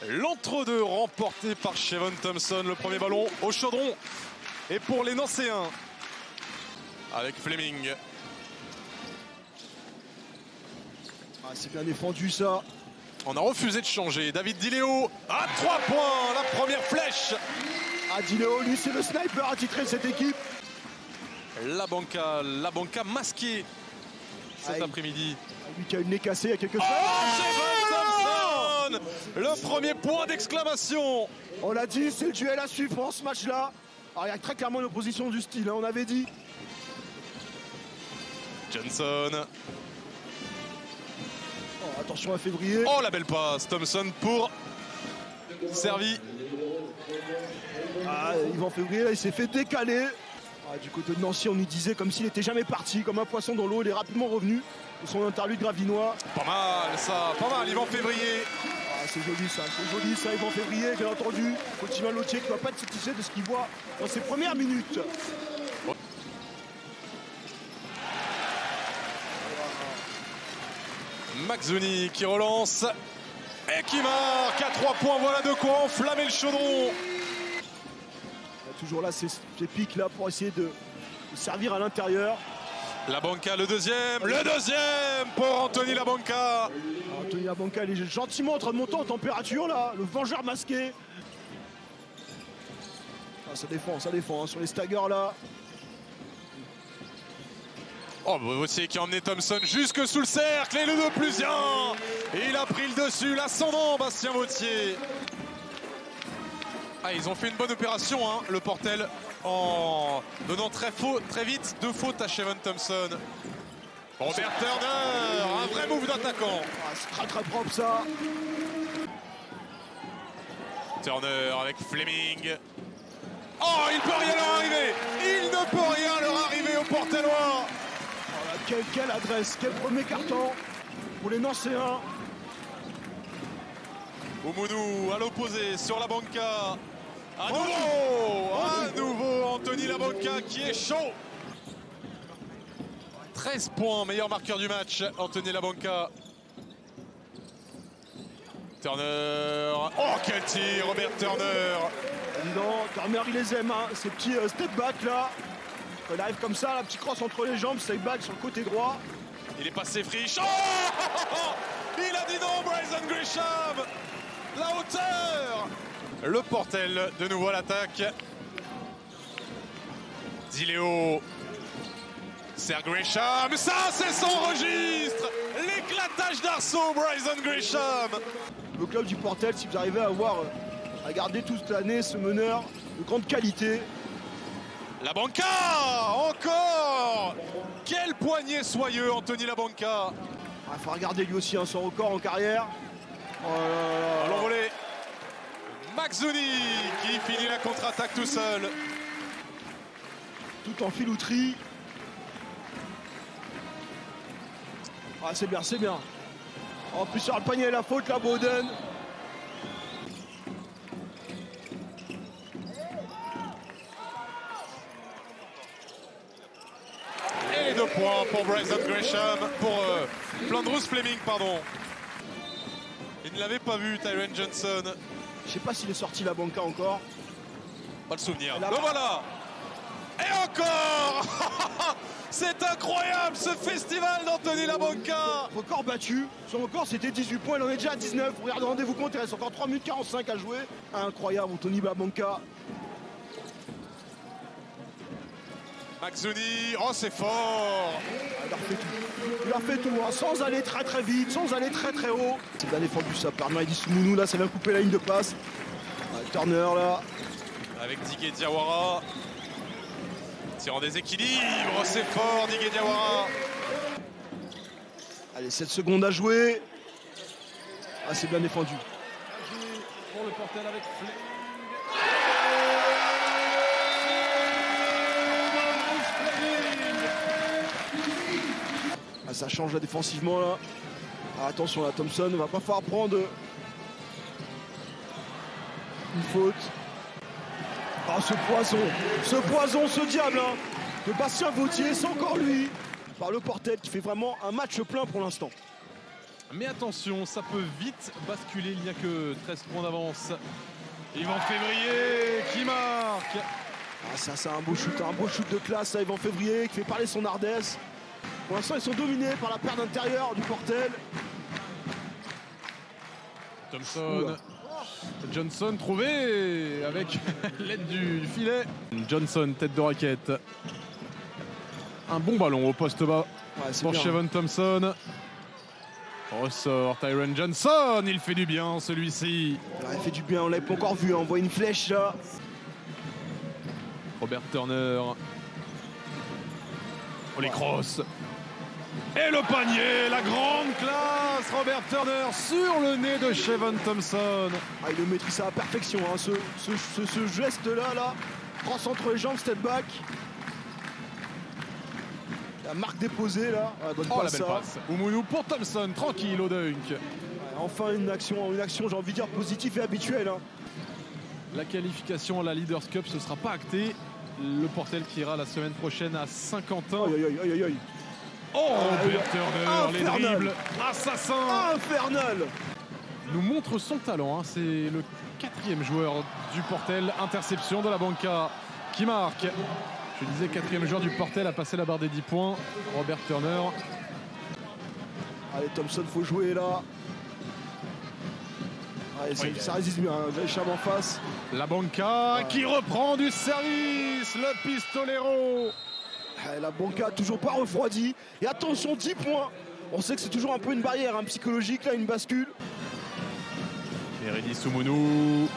L'entre-deux remporté par Shevon Thompson. Le premier ballon au chaudron. Et pour les Nancéens, avec Fleming. Ah, c'est bien défendu ça. On a refusé de changer. David Diléo à 3 points. La première flèche. Ah, Diléo, lui, c'est le sniper attitré de cette équipe. La banca masquée cet après-midi. Lui qui a une nez cassé il y a quelques Oh, semaines. Shevon Thompson. Le premier point d'exclamation. On l'a dit, c'est le duel à suivre dans ce match-là. Alors, il y a très clairement une opposition du style, hein, on avait dit. Johnson. Oh, attention à Février. Oh, la belle passe. Thompson pour servi. Ah, Yvan Février, là, il s'est fait décaler. Ah, du côté de Nancy, on nous disait comme s'il n'était jamais parti, comme un poisson dans l'eau. Il est rapidement revenu de son interlude gravinois. Pas mal ça, pas mal, Yvan Février. Ah, c'est joli ça, Yvan Février, bien entendu. Fautiment Lotier qui ne va pas être satisfait de ce qu'il voit dans ses premières minutes. Mazzoni qui relance et qui marque à 3 points. Voilà de quoi enflammer le chaudron. Toujours là, ces pics là pour essayer de servir à l'intérieur. La banca, le deuxième pour Anthony Labanca. Anthony Labanca, il est gentiment en train de monter en température là, le vengeur masqué. Ah, ça défend hein, sur les staggers là. Oh, Vautier qui a emmené Thompson jusque sous le cercle et le 2+1. Et il a pris le dessus, l'ascendant Bastien Vautier. Ah, ils ont fait une bonne opération, hein, le Portel, en donnant très vite 2 fautes à Shevon Thompson. Robert Turner, un vrai move d'attaquant. Ah, c'est très très propre ça. Turner avec Fleming. Oh, il peut rien leur arriver. Il ne peut rien leur arriver au Portelois. Oh, quelle adresse, quel premier carton pour les Nancéens. Oumoudou à l'opposé sur la banca. À nouveau Anthony Labanca qui est chaud. 13 points, meilleur marqueur du match, Anthony Labanca. Turner. Oh, quel tir, Robert Turner. Non, Turner il les aime, hein, ces petits step back là. Quand il arrive comme ça, la petite crosse entre les jambes, step back sur le côté droit. Il est passé friche. Oh, il a dit non, Bryson Grisham. La hauteur. Le Portel de nouveau à l'attaque. Diléo. Serge Grisham. Ça, c'est son registre. L'éclatage d'arceau, Bryson Grisham. Le club du Portel, si vous arrivez à garder toute l'année ce meneur de grande qualité. La banca. Encore. Quel poignet soyeux, Anthony Labanca. Il faut regarder lui aussi son record en carrière. Oh là là là. L'envolée. Mazzoni qui finit la contre-attaque tout seul. Tout en filouterie. Ah, c'est bien, c'est bien. En plus sur le panier la faute, la Bowden. Et les 2 points pour Bryson Grisham, pour Flandreau Fleming, pardon. Il ne l'avait pas vu, Tyron Johnson. Je sais pas s'il est sorti la banca encore. Pas le souvenir. Là, le voilà. Et encore. C'est incroyable ce festival d'Anthony Labanca. Record battu. Son record c'était 18 points, il en est déjà à 19. Regardez, rendez-vous compte, il reste encore 3 minutes 45 à jouer. Incroyable, Anthony Labanca. Mazzoni, oh c'est fort. Il a fait tout, hein, sans aller très très vite, sans aller très très haut. C'est bien défendu ça par Maïdi Soumounou, là ça vient couper la ligne de passe. Turner là. Avec Digue Diawara. Tir en déséquilibre, c'est fort Digue Diawara. Allez, 7 secondes à jouer. Ah, c'est bien défendu. Pour le Portel avec Fleming. Ah, ça change là défensivement là. Ah, attention là, Thompson, va pas falloir prendre une faute. Ah, ce poison, ce diable hein, de Bastien Vautier, c'est encore lui. Par le Portel qui fait vraiment un match plein pour l'instant. Mais attention, ça peut vite basculer, il n'y a que 13 points d'avance. Yvan Février qui marque. Ah, ça c'est un beau shoot de classe, ça, Yvan Février qui fait parler son ardesse. Pour l'instant, ils sont dominés par la paire d'intérieur du Portel. Thompson. Johnson trouvé avec l'aide du filet. Johnson, tête de raquette. Un bon ballon au poste bas pour Shevon Thompson. Ressort Tyron Johnson, il fait du bien celui-ci. Ouais, il fait du bien, on l'avait pas encore vu, on voit une flèche là. Robert Turner. Oh les crosses. Et le panier, la grande classe. Robert Turner sur le nez de Shevon Thompson. Ah, il le maîtrise à la perfection, hein. Ce geste là, crosse entre les jambes, step back. La marque déposée là. Ah, bonne Oh passe, la belle passe. Oumounou pour Thompson, tranquille au dunk. Ouais, enfin une action j'ai envie de dire positive et habituelle. Hein. La qualification à la Leaders Cup, ce sera pas acté. Le Portel qui ira la semaine prochaine à Saint-Quentin. Aïe. Oh Robert Turner, les dribbles, assassin. Infernal. Il nous montre son talent, hein. C'est le 4e joueur du Portel. Interception de la banca qui marque. Je disais 4e joueur du Portel a passé la barre des 10 points. Robert Turner. Allez, Thompson, faut jouer là. Allez, ça résiste bien, Jaïcham en face. La banca qui reprend du service. Le pistolero. La banca toujours pas refroidi. Et attention, 10 points. On sait que c'est toujours un peu une barrière psychologique, là, une bascule. Meredith Soumounou.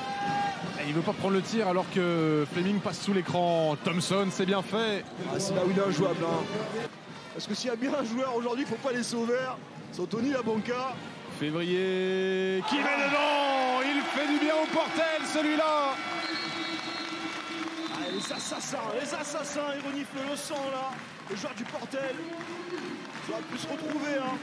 Il veut pas prendre le tir alors que Fleming passe sous l'écran. Thompson, c'est bien fait. Ah, c'est là où il est injouable. Hein. Parce que s'il y a bien un joueur aujourd'hui, il ne faut pas laisser au vert. C'est Anthony la banca. Février qui met dedans. Il fait du bien au Portel, celui-là. Ah, les assassins, ils reniflent le sang là. Les joueurs du Portel. Ça va plus se retrouver. Hein.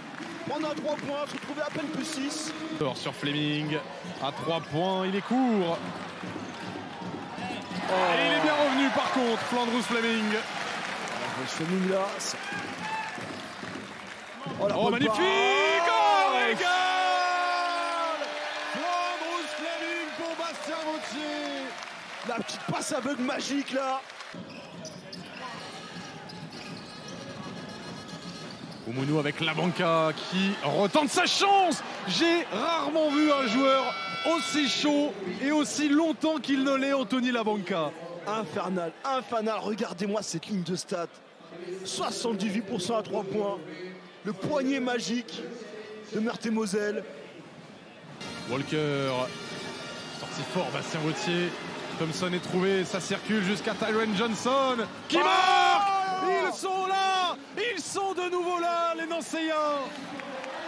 Prendre à 3 points, se retrouver à peine plus 6. Sur Fleming, à 3 points, il est court. Et il est bien revenu par contre, Flandreau Fleming. Fleming là. Oh magnifique. Oh régal. Flandreau Fleming pour Bastien Vautier. La petite passe aveugle magique là. Oumounou avec la banca qui retente sa chance. J'ai rarement vu un joueur aussi chaud et aussi longtemps qu'il ne l'est, Anthony Labanca. Infernal. Regardez-moi cette ligne de stats. 78% à 3 points. Le poignet magique de Meurthe-et-Moselle. Walker, sorti fort, Bastien Vautier. Thompson est trouvé, ça circule jusqu'à Tyron Johnson qui marque. Ils sont là. Ils sont de nouveau là, les Nancéens.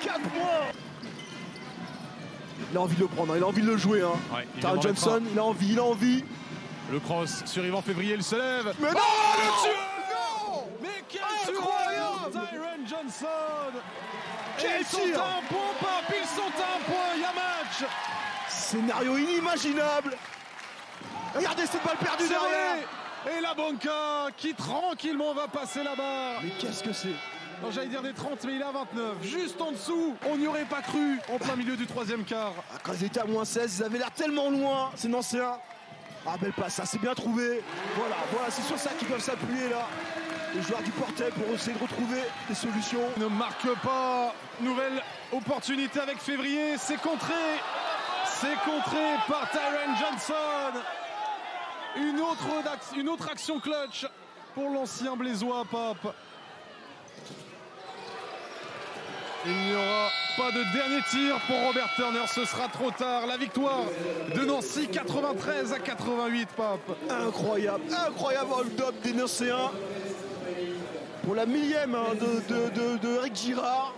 4 points. Il a envie de le prendre, il a envie de le jouer. Hein. Ouais, Tyron Johnson, il a envie. Le cross sur Yvan Février, il se lève. Mais non, le tueur. non. Mais quel Incroyable. tueur, Tyron Johnson. Quel ils sont tir. à un point, Pape, ils sont à un point, il y a match. Scénario inimaginable. Regardez cette balle perdue C'est derrière. vrai. Et la banca qui tranquillement va passer la barre. Mais qu'est-ce que c'est? Non, j'allais dire des 30, mais il est à 29. Juste en dessous, on n'y aurait pas cru en plein milieu du 3e quart. Quand ils étaient à moins 16, ils avaient l'air tellement loin, ces Nancéens. Ah, belle passe, ça c'est bien trouvé. Voilà, c'est sur ça qu'ils doivent s'appuyer là. Les joueurs du Portel pour essayer de retrouver des solutions. Ne marque pas. Nouvelle opportunité avec Février. C'est contré par Tyron Johnson. Une autre action clutch pour l'ancien Blésois, Pape. Il n'y aura pas de dernier tir pour Robert Turner, ce sera trop tard. La victoire de Nancy, 93 à 88, Pape. Incroyable hold-up des Nancéens. Pour la millième de Eric Girard.